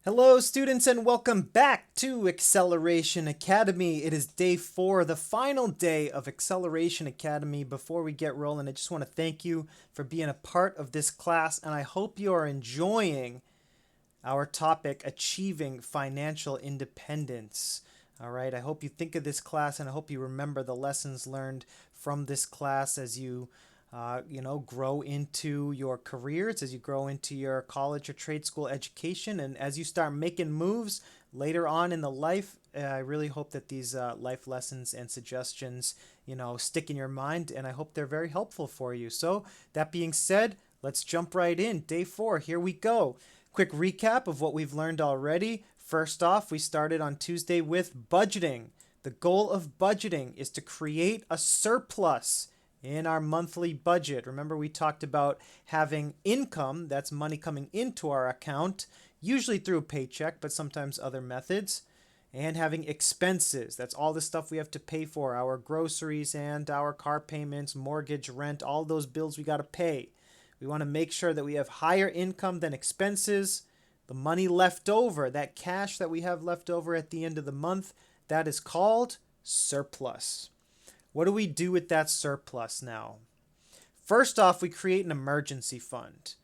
Hello, students, and welcome back to Acceleration Academy. It is day 4, the final day of Acceleration Academy. Before we get rolling, I just want to thank you for being a part of this class, and I hope you are enjoying our topic, Achieving Financial Independence. All right, I hope you think of this class, and I hope you remember the lessons learned from this class as you grow into your careers, as you grow into your college or trade school education, and as you start making moves later on in the life. I really hope that these life lessons and suggestions, stick in your mind, and I hope they're very helpful for you. So, that being said, let's jump right in. Day 4, here we go. Quick recap of what we've learned already. First off, we started on Tuesday with budgeting. The goal of budgeting is to create a surplus in our monthly budget. Remember, we talked about having income, that's money coming into our account, usually through a paycheck, but sometimes other methods, and having expenses. That's all the stuff we have to pay for, our groceries and our car payments, mortgage, rent, all those bills we got to pay. We want to make sure that we have higher income than expenses. The money left over, that cash that we have left over at the end of the month, that is called surplus. What do we do with that surplus now? First off, we create an emergency fund.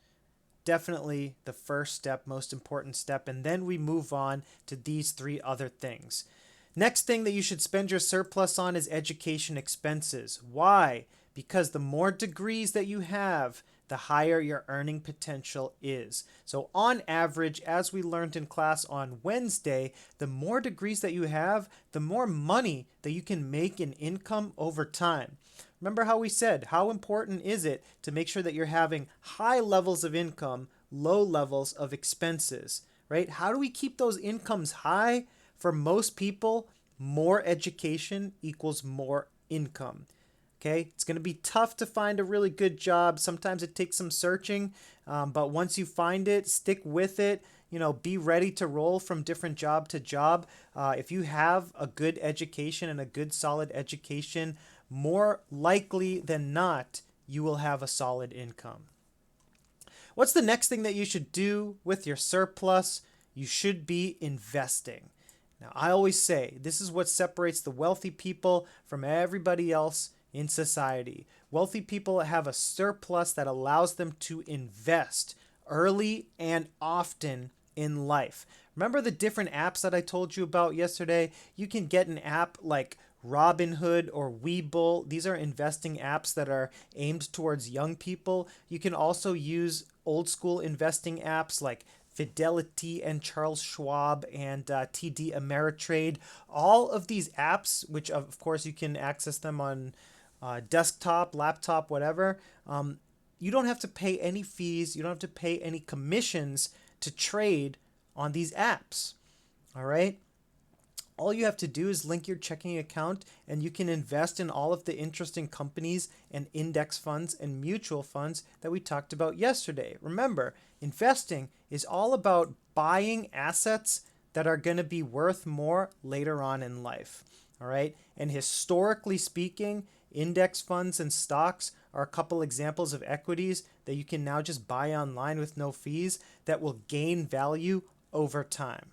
Definitely the first step, most important step, and then we move on to these 3 other things. Next thing that you should spend your surplus on is education expenses. Why? Because the more degrees that you have, the higher your earning potential is. So on average, as we learned in class on Wednesday, the more degrees that you have, the more money that you can make in income over time. Remember how we said, how important is it to make sure that you're having high levels of income, low levels of expenses, right? How do we keep those incomes high? For most people, more education equals more income. Okay, it's going to be tough to find a really good job. Sometimes it takes some searching, but once you find it, stick with it. Be ready to roll from different job to job. If you have a good education and a good solid education, more likely than not, you will have a solid income. What's the next thing that you should do with your surplus? You should be investing. Now, I always say this is what separates the wealthy people from everybody else in society. Wealthy people have a surplus that allows them to invest early and often in life. Remember the different apps that I told you about yesterday? You can get an app like Robinhood or Webull. These are investing apps that are aimed towards young people. You can also use old school investing apps like Fidelity and Charles Schwab and TD Ameritrade. All of these apps, which of course you can access them on desktop, laptop, whatever, you don't have to pay any fees. You don't have to pay any commissions to trade on these apps. All right. All you have to do is link your checking account and you can invest in all of the interesting companies and index funds and mutual funds that we talked about yesterday. Remember, investing is all about buying assets that are going to be worth more later on in life. All right. And historically speaking, index funds and stocks are a couple examples of equities that you can now just buy online with no fees that will gain value over time.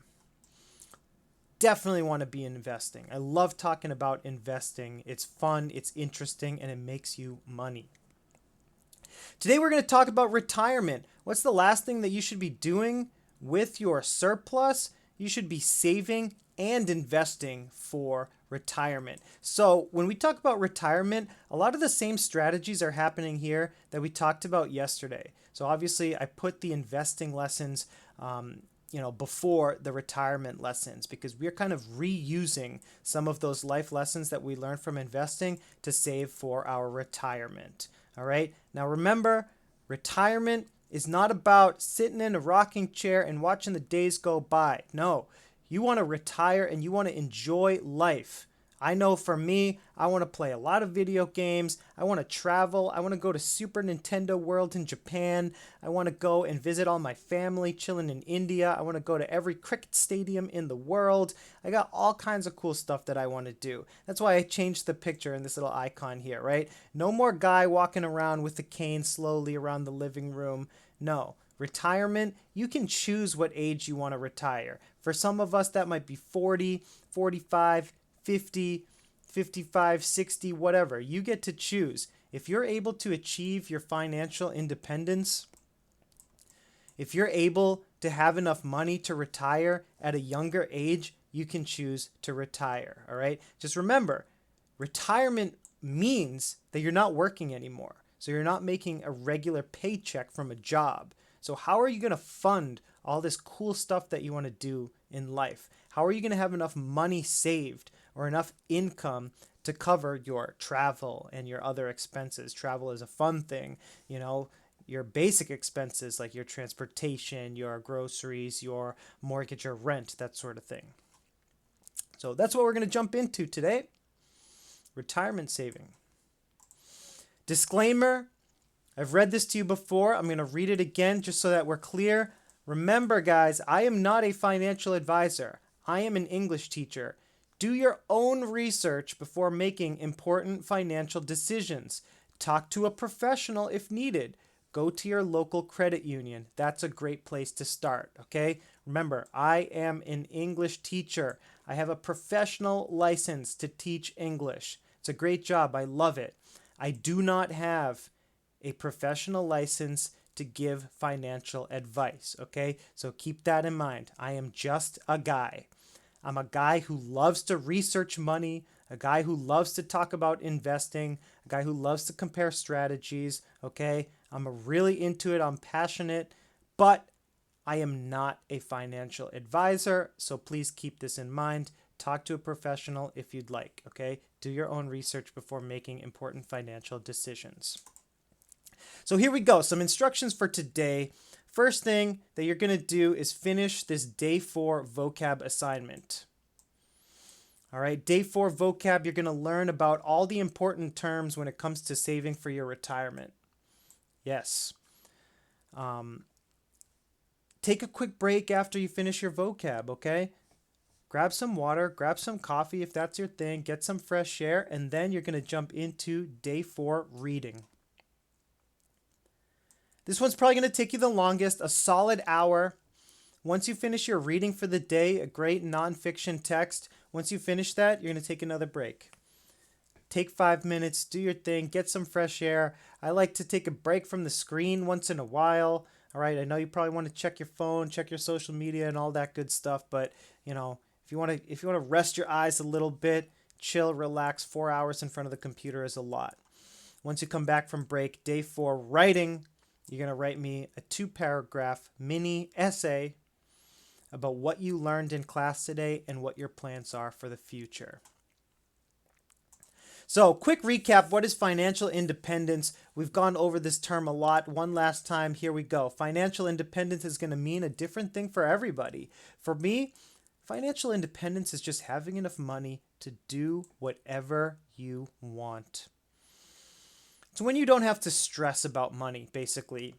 Definitely want to be investing. I love talking about investing. It's fun, it's interesting, and it makes you money. Today we're going to talk about retirement. What's the last thing that you should be doing with your surplus? You should be saving and investing for retirement. So, when we talk about retirement, a lot of the same strategies are happening here that we talked about yesterday. So, obviously, I put the investing lessons before the retirement lessons because we're kind of reusing some of those life lessons that we learned from investing to save for our retirement. All right. Now remember, retirement is not about sitting in a rocking chair and watching the days go by. No, you want to retire and you want to enjoy life. I know for me, I want to play a lot of video games. I want to travel. I want to go to Super Nintendo World in Japan. I want to go and visit all my family chilling in India. I want to go to every cricket stadium in the world. I got all kinds of cool stuff that I want to do. That's why I changed the picture in this little icon here, right? No more guy walking around with a cane slowly around the living room. No, Retirement, you can choose what age you want to retire. For some of us, that might be 40, 45, 50, 55, 60, whatever. You get to choose. If you're able to achieve your financial independence, if you're able to have enough money to retire at a younger age, you can choose to retire. All right. Just remember, retirement means that you're not working anymore. So you're not making a regular paycheck from a job. So how are you going to fund all this cool stuff that you want to do in life? How are you going to have enough money saved or enough income to cover your travel and your other expenses? Travel is a fun thing, you know, your basic expenses like your transportation, your groceries, your mortgage or rent, that sort of thing. So that's what we're going to jump into today. Retirement saving. Disclaimer, I've read this to you before. I'm going to read it again just so that we're clear. Remember, guys, I am not a financial advisor. I am an English teacher. Do your own research before making important financial decisions. Talk to a professional if needed. Go to your local credit union. That's a great place to start, okay? Remember, I am an English teacher. I have a professional license to teach English. It's a great job. I love it. I do not have a professional license to give financial advice, okay? So keep that in mind. I am just a guy. I'm a guy who loves to research money, a guy who loves to talk about investing, a guy who loves to compare strategies, okay? I'm really into it. I'm passionate, but I am not a financial advisor, so please keep this in mind. Talk to a professional if you'd like, okay? Do your own research before making important financial decisions. So here we go. Some instructions for today. First thing that you're going to do is finish this day 4 vocab assignment. All right, day 4 vocab, you're going to learn about all the important terms when it comes to saving for your retirement. Yes. Take a quick break after you finish your vocab, okay? Grab some water, grab some coffee if that's your thing, get some fresh air, and then you're going to jump into day 4 reading. This one's probably going to take you the longest, a solid hour. Once you finish your reading for the day, a great nonfiction text, once you finish that, you're going to take another break. Take 5 minutes, do your thing, get some fresh air. I like to take a break from the screen once in a while. All right, I know you probably want to check your phone, check your social media and all that good stuff, but you know, if you want to rest your eyes a little bit, chill, relax, 4 hours in front of the computer is a lot. Once you come back from break, day 4 writing, you're going to write me a 2-paragraph mini essay about what you learned in class today and what your plans are for the future. So, quick recap. What is financial independence? We've gone over this term a lot. One last time, here we go. Financial independence is going to mean a different thing for everybody. For me, financial independence is just having enough money to do whatever you want. So when you don't have to stress about money, basically.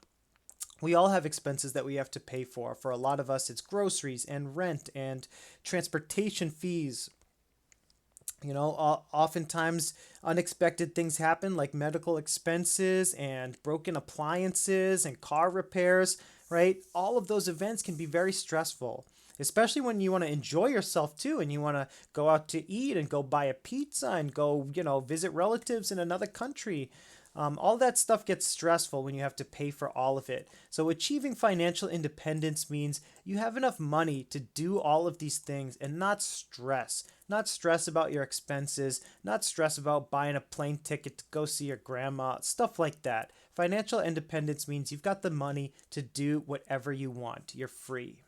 We all have expenses that we have to pay for. For a lot of us, it's groceries and rent and transportation fees. You know, oftentimes unexpected things happen like medical expenses and broken appliances and car repairs, right? All of those events can be very stressful, especially when you want to enjoy yourself too and you want to go out to eat and go buy a pizza and go, you know, visit relatives in another country. All that stuff gets stressful when you have to pay for all of it. So achieving financial independence means you have enough money to do all of these things and not stress. Not stress about your expenses, not stress about buying a plane ticket to go see your grandma, stuff like that. Financial independence means you've got the money to do whatever you want. You're free.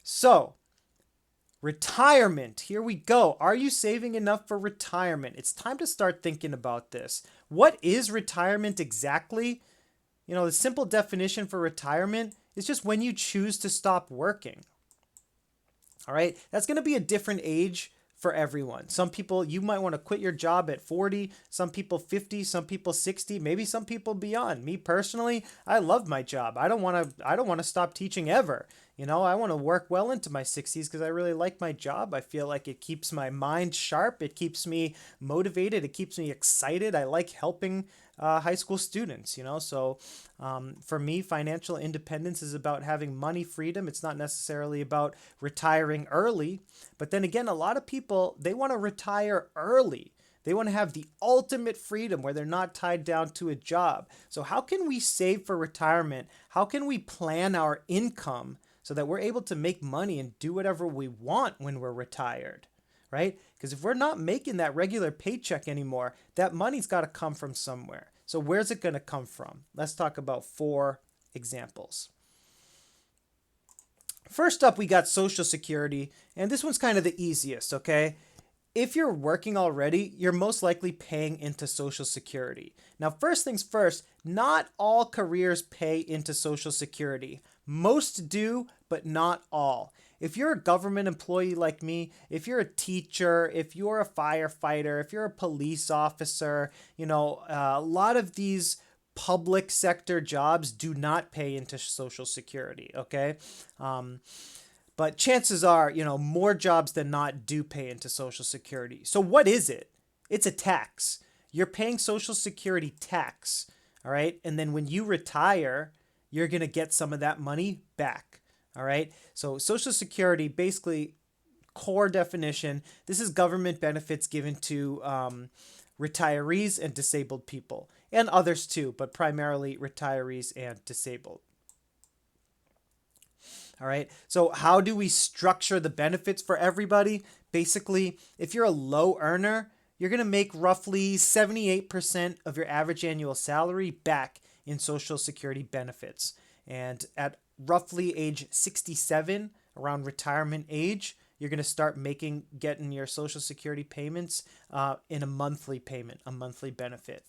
So, retirement. Here we go. Are you saving enough for retirement? It's time to start thinking about this. What is retirement exactly? You know, the simple definition for retirement is just when you choose to stop working. All right. That's going to be a different age for everyone. Some people, you might want to quit your job at 40, some people 50, some people 60, maybe some people beyond. Me personally, I love my job. I don't want to stop teaching ever. You know, I want to work well into my 60s because I really like my job. I feel like it keeps my mind sharp. It keeps me motivated. It keeps me excited. I like helping high school students, So for me, financial independence is about having money freedom. It's not necessarily about retiring early. But then again, a lot of people, they want to retire early. They want to have the ultimate freedom where they're not tied down to a job. So, how can we save for retirement? How can we plan our income so that we're able to make money and do whatever we want when we're retired? Right? Because if we're not making that regular paycheck anymore, that money's got to come from somewhere. So, where's it going to come from? Let's talk about 4 examples. First up, we got Social Security, and this one's kind of the easiest, okay? If you're working already, you're most likely paying into Social Security. Now, first things first, not all careers pay into Social Security. Most do, but not all. If you're a government employee like me, if you're a teacher, if you're a firefighter, if you're a police officer, a lot of these public sector jobs do not pay into Social Security, okay? But chances are, more jobs than not do pay into Social Security. So what is it? It's a tax. You're paying Social Security tax, all right? And then when you retire, you're going to get some of that money back, all right? So Social Security, basically, core definition, this is government benefits given to retirees and disabled people, and others too, but primarily retirees and disabled. All right. So how do we structure the benefits for everybody? Basically, if you're a low earner, you're going to make roughly 78% of your average annual salary back in Social Security benefits. And at roughly age 67, around retirement age, you're going to start getting your Social Security payments in a monthly payment, a monthly benefit.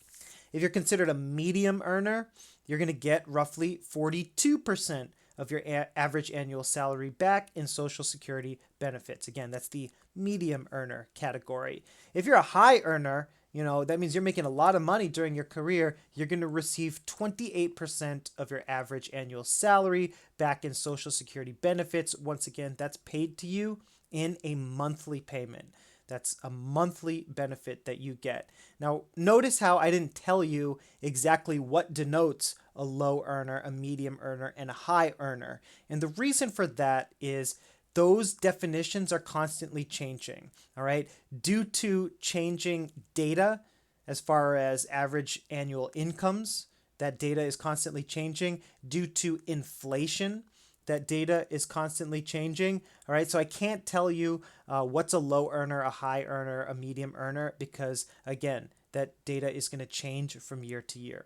If you're considered a medium earner, you're going to get roughly 42% of your average annual salary back in Social Security benefits. Again, that's the medium earner category. If you're a high earner, that means you're making a lot of money during your career. You're going to receive 28% of your average annual salary back in Social Security benefits. Once again, that's paid to you in a monthly payment. That's a monthly benefit that you get. Now, notice how I didn't tell you exactly what denotes a low earner, a medium earner, and a high earner. And the reason for that is those definitions are constantly changing, all right? Due to changing data as far as average annual incomes, that data is constantly changing. Due to inflation, that data is constantly changing. All right, so I can't tell you what's a low earner, a high earner, a medium earner, because again, that data is going to change from year to year.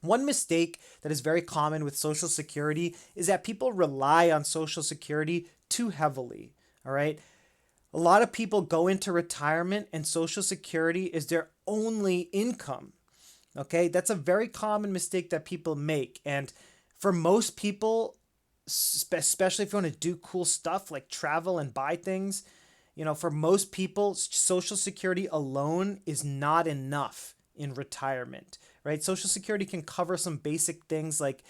One mistake that is very common with Social Security is that people rely on Social Security too heavily. All right, a lot of people go into retirement and Social Security is their only income. Okay, that's a very common mistake that people make. And for most people, especially if you want to do cool stuff like travel and buy things, for most people, Social Security alone is not enough in retirement, right? Social Security can cover some basic things like,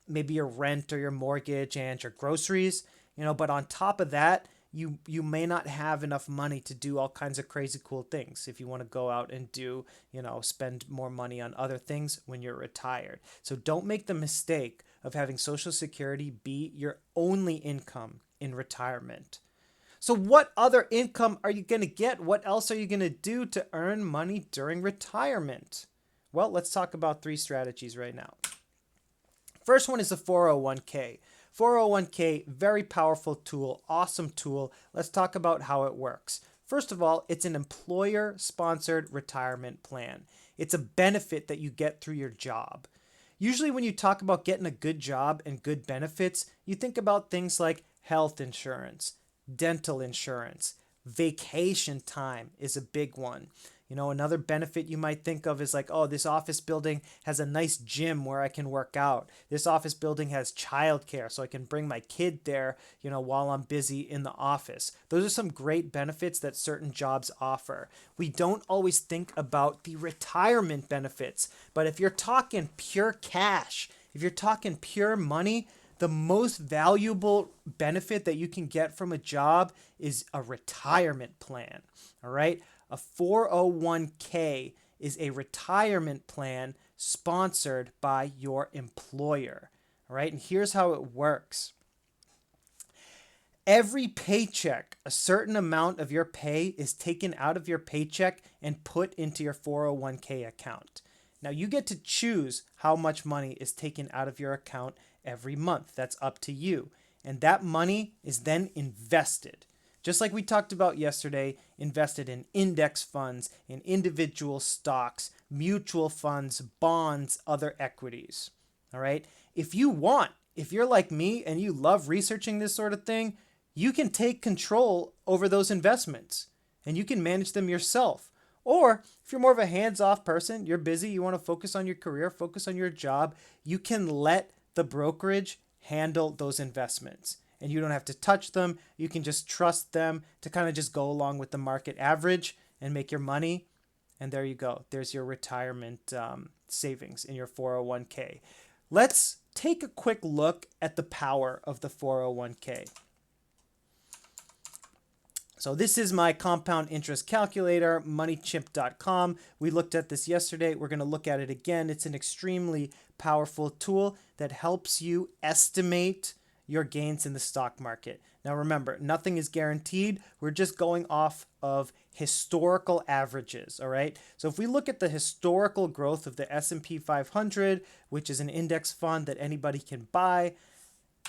maybe your rent or your mortgage and your groceries, but on top of that, you may not have enough money to do all kinds of crazy cool things if you want to go out and do, spend more money on other things when you're retired. So don't make the mistake of having Social Security be your only income in retirement. So what other income are you going to get? What else are you going to do to earn money during retirement? Well, let's talk about 3 strategies right now. First one is the 401k. 401k, very powerful tool, awesome tool. Let's talk about how it works. First of all, it's an employer-sponsored retirement plan. It's a benefit that you get through your job. Usually when you talk about getting a good job and good benefits, you think about things like health insurance, dental insurance, vacation time is a big one. Another benefit you might think of is like, oh, this office building has a nice gym where I can work out. This office building has childcare, so I can bring my kid there, while I'm busy in the office. Those are some great benefits that certain jobs offer. We don't always think about the retirement benefits, but if you're talking pure cash, if you're talking pure money, the most valuable benefit that you can get from a job is a retirement plan, all right? A 401k is a retirement plan sponsored by your employer. All right, and here's how it works. Every paycheck, a certain amount of your pay is taken out of your paycheck and put into your 401k account. Now you get to choose how much money is taken out of your account every month. That's up to you. And that money is then invested. Just like we talked about yesterday, invested in index funds, in individual stocks, mutual funds, bonds, other equities. All right. If you're like me and you love researching this sort of thing, you can take control over those investments and you can manage them yourself. Or if you're more of a hands-off person, you're busy, you want to focus on your career, focus on your job, you can let the brokerage handle those investments. And you don't have to touch them. You can just trust them to kind of just go along with the market average and make your money. And there you go. There's your retirement savings in your 401k. Let's take a quick look at the power of the 401k. So this is my compound interest calculator, moneychimp.com. We looked at this yesterday. We're going to look at it again. It's an extremely powerful tool that helps you estimate your gains in the stock market. Now remember, nothing is guaranteed. We're just going off of historical averages, all right? So if we look at the historical growth of the S&P 500, which is an index fund that anybody can buy,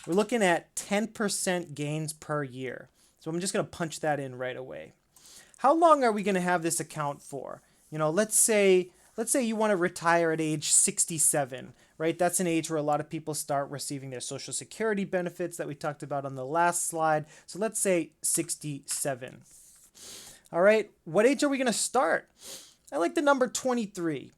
we're looking at 10% gains per year. So I'm just going to punch that in right away. How long are we going to have this account for? Let's say you want to retire at age 67, right? That's an age where a lot of people start receiving their Social Security benefits that we talked about on the last slide. So let's say 67. All right, what age are we going to start? I like the number 23.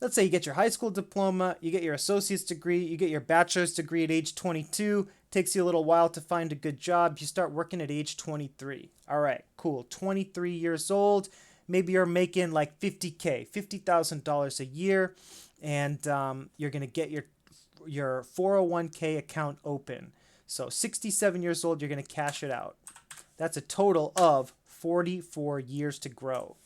Let's say you get your high school diploma, you get your associate's degree, you get your bachelor's degree at age 22. Takes you a little while to find a good job. You start working at age 23. All right, cool. 23 years old. Maybe you're making like $50K, $50,000 a year, and you're going to get your 401k account open. So 67 years old, you're going to cash it out. That's a total of 44 years to grow.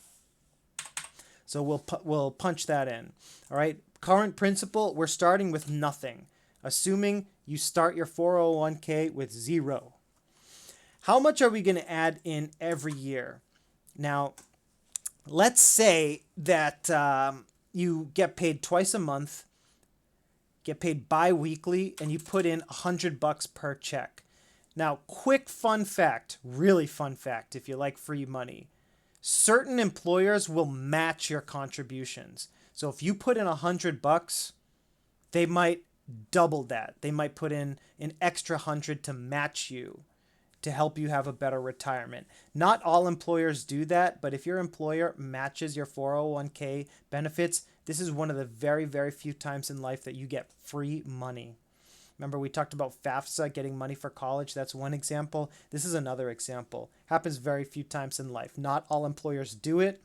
So we'll punch that in. All right, current principal, we're starting with nothing, assuming you start your 401k with zero. How much are we going to add in every year? Now, let's say that you get paid twice a month, get paid bi-weekly, and you put in $100 per check. Now, quick fun fact, really fun fact if you like free money. Certain employers will match your contributions. So if you put in $100, they might double that. They might put in an extra 100 to match you, to help you have a better retirement. Not all employers do that, but if your employer matches your 401k benefits, this is one of the very, very few times in life that you get free money. Remember, we talked about FAFSA, getting money for college. That's one example. This is another example. Happens very few times in life. Not all employers do it,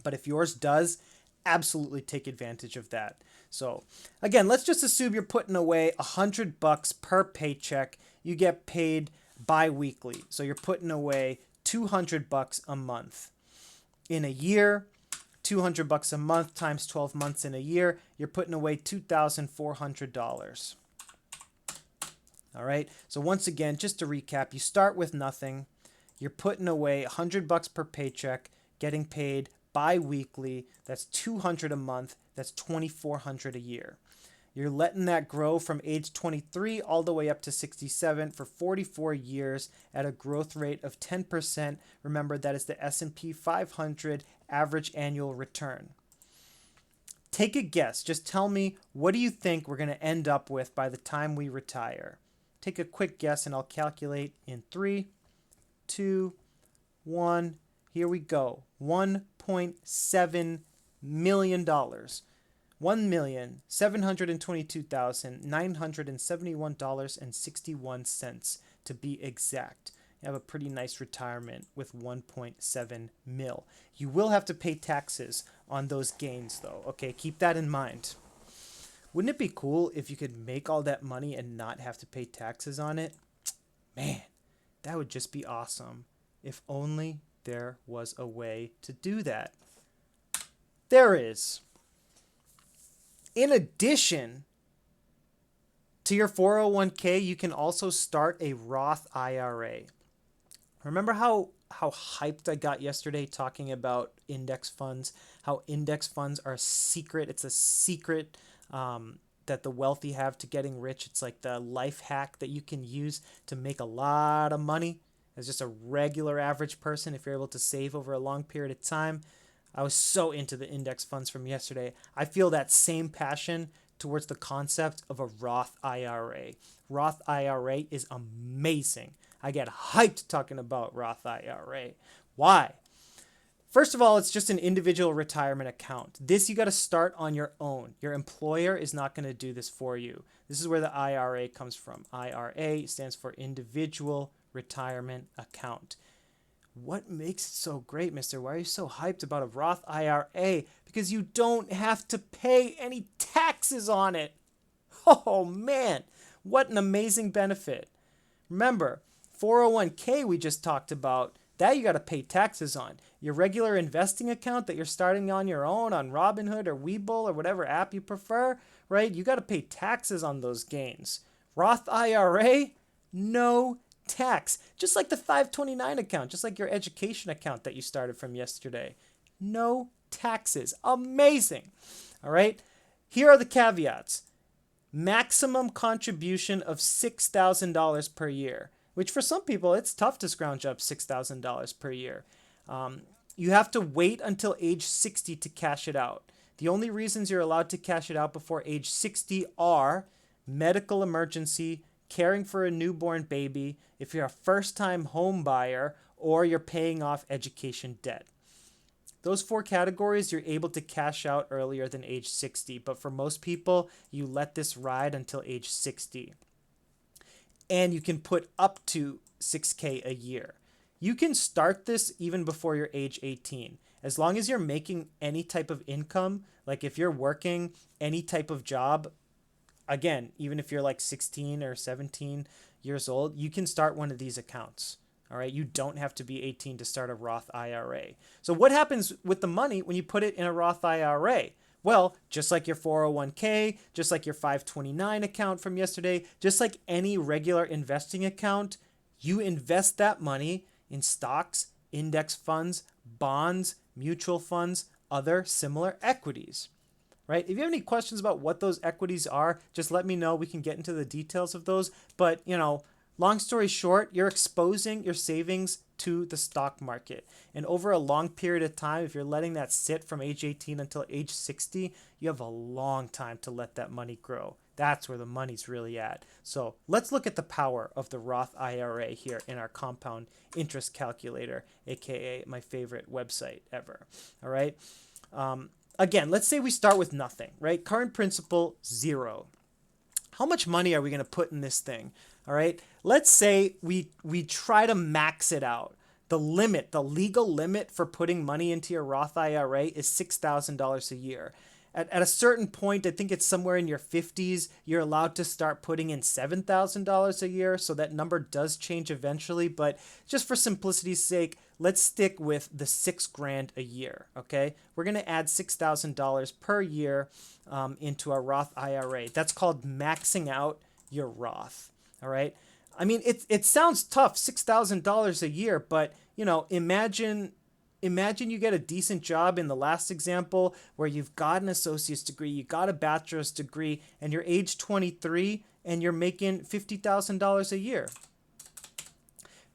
but if yours does, absolutely take advantage of that. So again, let's just assume you're putting away $100 per paycheck. You get paid bi-weekly. So you're putting away $200 a month. In a year, $200 a month times 12 months in a year, you're putting away $2,400. All right. So once again, just to recap, you start with nothing. You're putting away $100 per paycheck, getting paid bi-weekly. That's $200 a month. That's $2,400 a year. You're letting that grow from age 23 all the way up to 67 for 44 years at a growth rate of 10%. Remember, that is the S&P 500 average annual return. Take a guess. Just tell me, what do you think we're going to end up with by the time we retire? Take a quick guess and I'll calculate in 3, 2, 1. Here we go. $1.7 million. $1,722,971.61 to be exact. You have a pretty nice retirement with 1.7 mil. You will have to pay taxes on those gains though. Okay, keep that in mind. Wouldn't it be cool if you could make all that money and not have to pay taxes on it? Man, that would just be awesome. If only there was a way to do that. there is, in addition to your 401k, you can also start a Roth IRA. Remember how hyped I got yesterday talking about index funds, how index funds are a secret. It's a secret that the wealthy have to getting rich. It's like the life hack that you can use to make a lot of money as just a regular average person if you're able to save over a long period of time. I was so into the index funds from yesterday. I feel that same passion towards the concept of a Roth IRA. Roth IRA is amazing. I get hyped talking about Roth IRA. Why? First of all, it's just an individual retirement account. This you got to start on your own. Your employer is not going to do this for you. This is where the IRA comes from. IRA stands for Individual Retirement Account. What makes it so great, mister? Why are you so hyped about a Roth IRA? Because you don't have to pay any taxes on it. Oh man, what an amazing benefit. Remember, 401k we just talked about, that you got to pay taxes on. Your regular investing account that you're starting on your own on Robinhood or Webull or whatever app you prefer, right? You got to pay taxes on those gains. Roth IRA, no tax. Just like the 529 account, just like your education account that you started from yesterday. No taxes. Amazing. All right. Here are the caveats. Maximum contribution of $6,000 per year, which for some people, it's tough to scrounge up $6,000 per year. You have to wait until age 60 to cash it out. The only reasons you're allowed to cash it out before age 60 are medical emergency, caring for a newborn baby, if you're a first-time home buyer, or you're paying off education debt. Those 4 categories, you're able to cash out earlier than age 60, but for most people, you let this ride until age 60. And you can put up to $6,000 a year. You can start this even before you're age 18. As long as you're making any type of income, like if you're working any type of job, again, even if you're like 16 or 17 years old, you can start one of these accounts. All right. You don't have to be 18 to start a Roth IRA. So what happens with the money when you put it in a Roth IRA? Well, just like your 401k, just like your 529 account from yesterday, just like any regular investing account, you invest that money in stocks, index funds, bonds, mutual funds, other similar equities. Right? If you have any questions about what those equities are, just let me know. We can get into the details of those. But, long story short, you're exposing your savings to the stock market. And over a long period of time, if you're letting that sit from age 18 until age 60, you have a long time to let that money grow. That's where the money's really at. So let's look at the power of the Roth IRA here in our compound interest calculator, aka my favorite website ever. All right. Again, let's say we start with nothing, right? Current principal, 0. How much money are we going to put in this thing? All right. Let's say we try to max it out. The limit, the legal limit for putting money into your Roth IRA is $6,000 a year. At a certain point, I think it's somewhere in your 50s, you're allowed to start putting in $7,000 a year. So that number does change eventually. But just for simplicity's sake, let's stick with the $6,000 a year. Okay, we're going to add $6,000 per year into our Roth IRA. That's called maxing out your Roth. All right. I mean, it sounds tough, $6,000 a year, but imagine you get a decent job in the last example where you've got an associate's degree, you got a bachelor's degree, and you're age 23 and you're making $50,000 a year.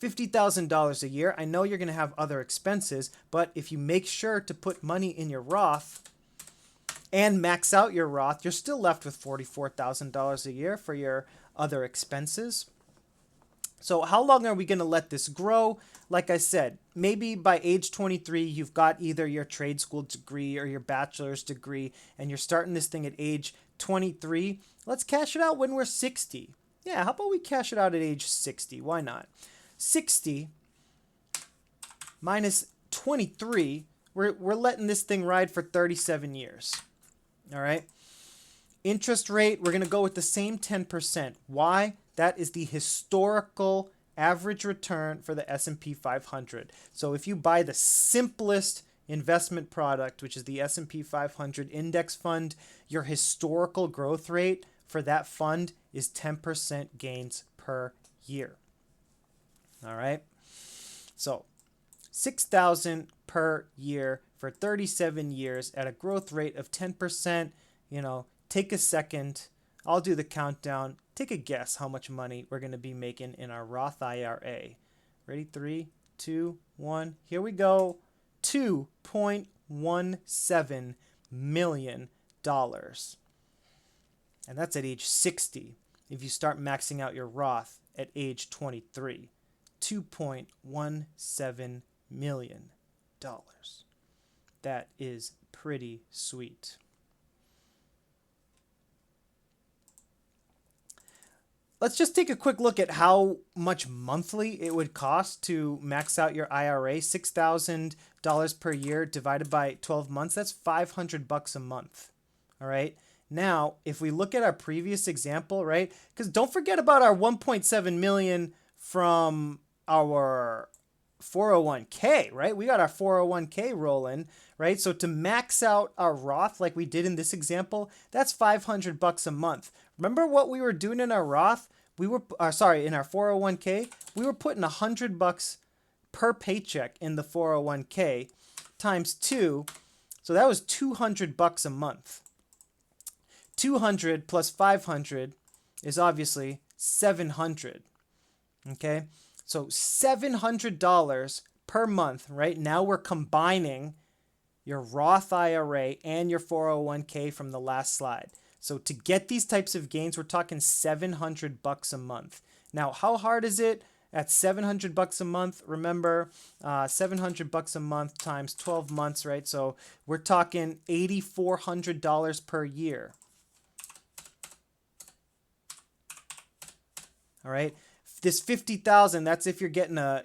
$50,000 a year. I know you're going to have other expenses, but if you make sure to put money in your Roth and max out your Roth, you're still left with $44,000 a year for your other expenses. So how long are we going to let this grow? Like I said, maybe by age 23, you've got either your trade school degree or your bachelor's degree, and you're starting this thing at age 23. Let's cash it out when we're 60. Yeah, how about we cash it out at age 60? Why not? 60 minus 23, we're letting this thing ride for 37 years. All right. Interest rate, we're going to go with the same 10%. Why? That is the historical average return for the S&P 500. So if you buy the simplest investment product, which is the S&P 500 index fund, your historical growth rate for that fund is 10% gains per year. All right. So 6,000 per year for 37 years at a growth rate of 10%. Take a second. I'll do the countdown. Take a guess how much money we're going to be making in our Roth IRA. Ready? 3, 2, 1. Here we go. $2.17 million. And that's at age 60. If you start maxing out your Roth at age 23, $2.17 million. That is pretty sweet. Let's just take a quick look at how much monthly it would cost to max out your IRA. $6,000 per year divided by 12 months. That's $500 a month. All right. Now, if we look at our previous example, right? Because don't forget about our 1.7 million from our 401k, right? We got our 401k rolling, right? So to max out our Roth like we did in this example, that's $500 a month. Remember what we were doing in our Roth? In our 401k, we were putting $100 per paycheck in the 401k times 2. So that was $200 a month. 200 plus 500 is obviously 700. Okay? So $700 per month, right? Now we're combining your Roth IRA and your 401k from the last slide. So to get these types of gains, we're talking $700 a month. Now, how hard is it at $700 a month? Remember, $700 a month times 12 months, right? So we're talking $8,400 per year. All right. This $50,000, that's if you're getting a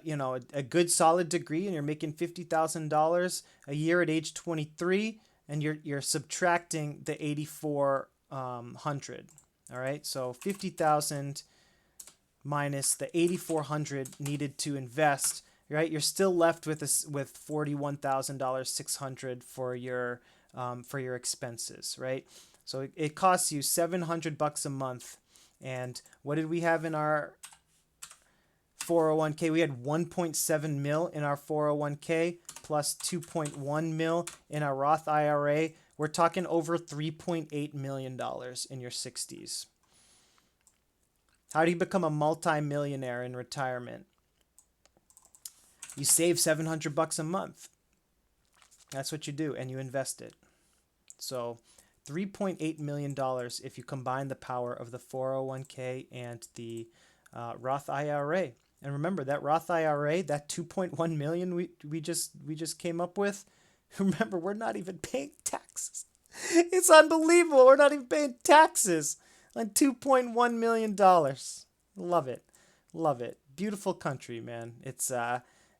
good solid degree and you're making $50,000 a year at age 23, and you're subtracting the 8,400. All right, so 50,000 minus the 8,400 needed to invest. Right, you're still left with $41,600 for your expenses. Right, so it costs you $700 a month. And what did we have in our 401k? We had 1.7 mil in our 401k plus 2.1 mil in our Roth IRA. We're talking over $3.8 million in your 60s. How do you become a multi-millionaire in retirement? You save $700 a month. That's what you do, and you invest it. So $3.8 million if you combine the power of the 401k and the Roth IRA. And remember that Roth IRA, that 2.1 million we just came up with. Remember, we're not even paying taxes. It's unbelievable. We're not even paying taxes on $2.1 million. Love it. Love it. Beautiful country, man. It's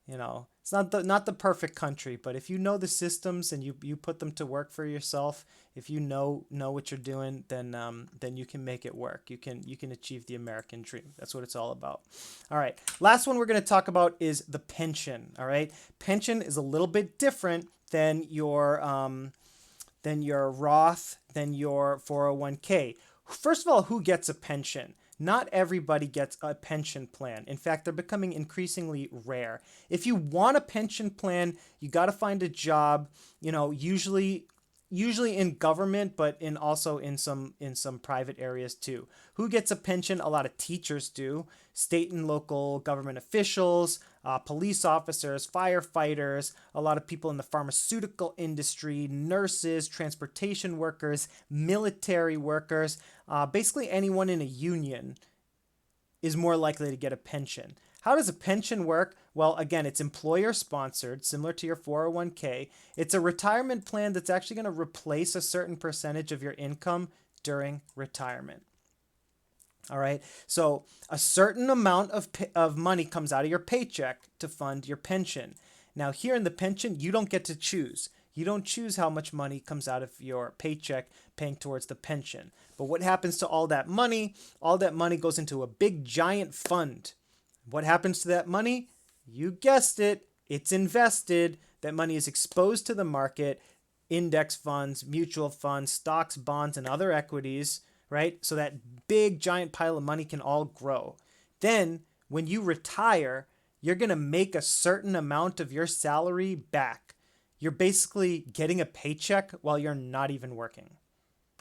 it's not the perfect country, but if you know the systems and you put them to work for yourself, if you know what you're doing, then you can make it work. You can achieve the American dream. That's what it's all about. All right. Last one we're going to talk about is the pension. All right. Pension is a little bit different than your Roth, than your 401k. First of all, who gets a pension? Not everybody gets a pension plan. In fact, they're becoming increasingly rare. If you want a pension plan, you got to find a job, usually in government, but also in some private areas too. Who gets a pension? A lot of teachers do. State and local government officials, police officers, firefighters, a lot of people in the pharmaceutical industry, nurses, transportation workers, military workers, basically anyone in a union is more likely to get a pension. How does a pension work? Well, again, it's employer sponsored, similar to your 401k. It's a retirement plan that's actually going to replace a certain percentage of your income during retirement. All right. So a certain amount of money comes out of your paycheck to fund your pension. Now, here in the pension, you don't get to choose. You don't choose how much money comes out of your paycheck paying towards the pension. But what happens to all that money? All that money goes into a big giant fund. What happens to that money? You guessed it. It's invested. That money is exposed to the market, index funds, mutual funds, stocks, bonds, and other equities, right? So that big giant pile of money can all grow. Then when you retire, you're going to make a certain amount of your salary back. You're basically getting a paycheck while you're not even working.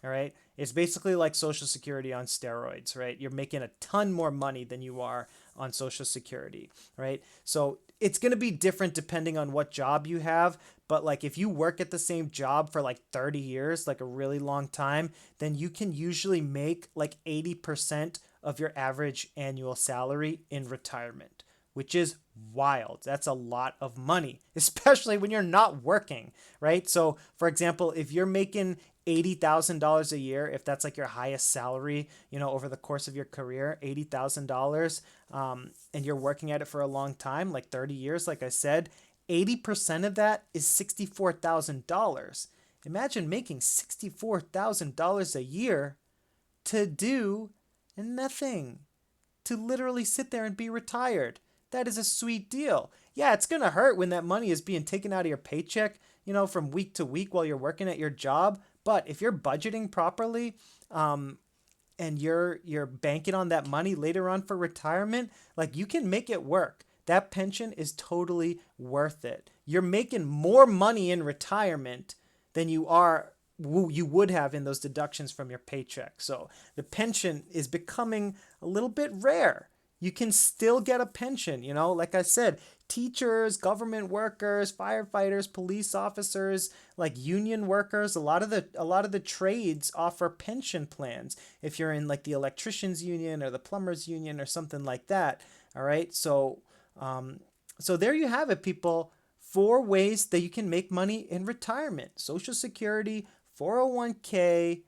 All right. It's basically like Social Security on steroids, right? You're making a ton more money than you are on Social Security, right? So it's going to be different depending on what job you have. But like if you work at the same job for like 30 years, like a really long time, then you can usually make like 80% of your average annual salary in retirement, which is wild. That's a lot of money, especially when you're not working, right? So, for example, if you're making $80,000 a year, if that's like your highest salary, over the course of your career, $80,000, and you're working at it for a long time, like 30 years, like I said, 80% of that is $64,000. Imagine making $64,000 a year to do nothing, to literally sit there and be retired. That is a sweet deal. Yeah, it's going to hurt when that money is being taken out of your paycheck, from week to week while you're working at your job. But if you're budgeting properly, and you're banking on that money later on for retirement, like you can make it work. That pension is totally worth it. You're making more money in retirement than you would have in those deductions from your paycheck. So the pension is becoming a little bit rare. You can still get a pension, like I said, teachers, government workers, firefighters, police officers, like union workers, a lot of the trades offer pension plans if you're in like the electricians union or the plumbers union or something like that. All right? So there you have it, people. 4 ways that you can make money in retirement: Social Security, 401k,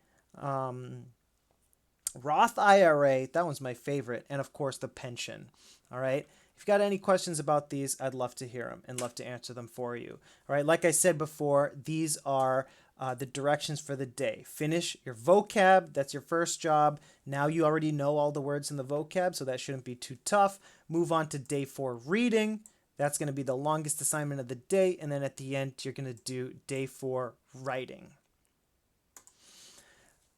Roth IRA, that one's my favorite, and of course the pension. All right. If you've got any questions about these, I'd love to hear them and love to answer them for you. All right. Like I said before, these are the directions for the day. Finish your vocab. That's your first job. Now you already know all the words in the vocab, so that shouldn't be too tough. Move on to day 4, reading. That's going to be the longest assignment of the day. And then at the end, you're going to do day 4, writing.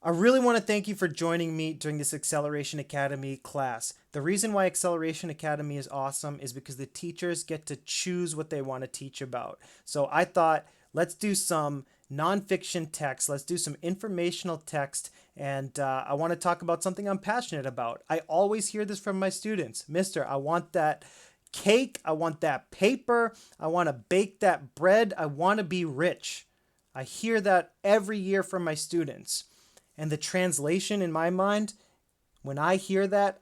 I really want to thank you for joining me during this Acceleration Academy class. The reason why Acceleration Academy is awesome is because the teachers get to choose what they want to teach about. So I thought, let's do some nonfiction text. Let's do some informational text. And I want to talk about something I'm passionate about. I always hear this from my students. Mister, I want that cake. I want that paper. I want to bake that bread. I want to be rich. I hear that every year from my students. And the translation in my mind, when I hear that,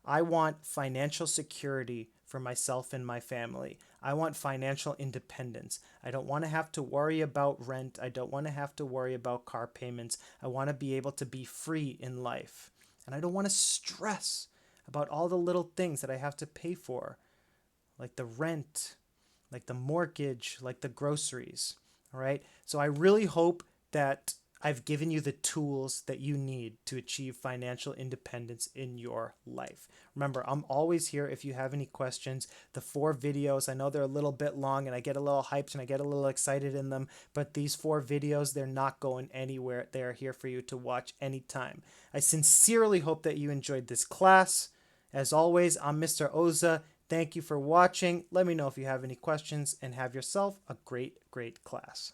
I want financial security for myself and my family. I want financial independence. I don't want to have to worry about rent. I don't want to have to worry about car payments. I want to be able to be free in life. And I don't want to stress about all the little things that I have to pay for, like the rent, like the mortgage, like the groceries. All right. So I really hope that I've given you the tools that you need to achieve financial independence in your life. Remember, I'm always here if you have any questions. The 4 videos, I know they're a little bit long and I get a little hyped and I get a little excited in them, but these 4 videos, they're not going anywhere. They're here for you to watch anytime. I sincerely hope that you enjoyed this class. As always, I'm Mr. Oza. Thank you for watching. Let me know if you have any questions and have yourself a great, great class.